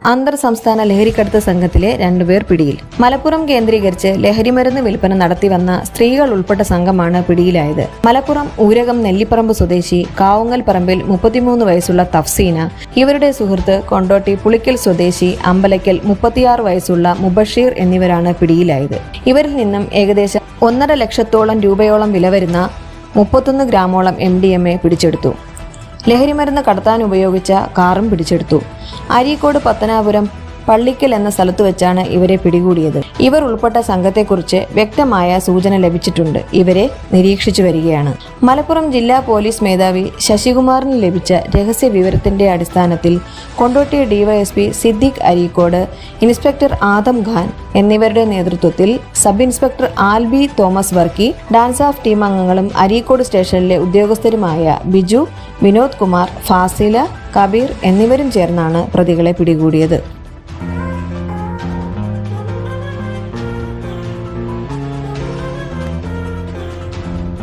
അന്തർ സംസ്ഥാന ലഹരിക്കടത്ത് സംഘത്തിലെ 2 പേർ പിടിയിൽ. മലപ്പുറം കേന്ദ്രീകരിച്ച് ലഹരിമരുന്ന് വിൽപ്പന നടത്തിവന്ന സ്ത്രീകൾ ഉൾപ്പെട്ട സംഘമാണ് പിടിയിലായത്. മലപ്പുറം ഊരകം നെല്ലിപ്പറമ്പ് സ്വദേശി കാവുങ്ങൽ പറമ്പിൽ 33 വയസ്സുള്ള തഫ്സീന, ഇവരുടെ സുഹൃത്ത് കൊണ്ടോട്ടി പുളിക്കൽ സ്വദേശി അമ്പലക്കൽ 36 വയസ്സുള്ള മുബഷീർ എന്നിവരാണ് പിടിയിലായത്. ഇവരിൽ നിന്നും ഏകദേശം 1.5 ലക്ഷത്തോളം രൂപയോളം വില വരുന്ന 31 ഗ്രാമോളം MDMA പിടിച്ചെടുത്തു. ലഹരിമരുന്ന് കടത്താൻ ഉപയോഗിച്ച കാറും പിടിച്ചെടുത്തു. അരീക്കോട് പത്തനാപുരം പള്ളിക്കൽ എന്ന സ്ഥലത്ത് വെച്ചാണ് ഇവരെ പിടികൂടിയത്. ഇവർ ഉൾപ്പെട്ട സംഘത്തെക്കുറിച്ച് വ്യക്തമായ സൂചന ലഭിച്ചിട്ടുണ്ട്. ഇവരെ നിരീക്ഷിച്ചു വരികയാണ്. മലപ്പുറം ജില്ലാ പോലീസ് മേധാവി ശശികുമാറിന് ലഭിച്ച രഹസ്യ വിവരത്തിന്റെ അടിസ്ഥാനത്തിൽ കൊണ്ടോട്ടി DYSP സിദ്ദീഖ് അരീക്കോട്, ഇൻസ്പെക്ടർ ആദം ഖാൻ എന്നിവരുടെ നേതൃത്വത്തിൽ sub inspector Albi Thomas Varkey, DANSAF team അംഗങ്ങളും അരീക്കോട് സ്റ്റേഷനിലെ ഉദ്യോഗസ്ഥരുമായ ബിജു, വിനോദ് കുമാർ, ഫാസില, കബീർ എന്നിവരും ചേർന്നാണ് പ്രതികളെ പിടികൂടിയത്.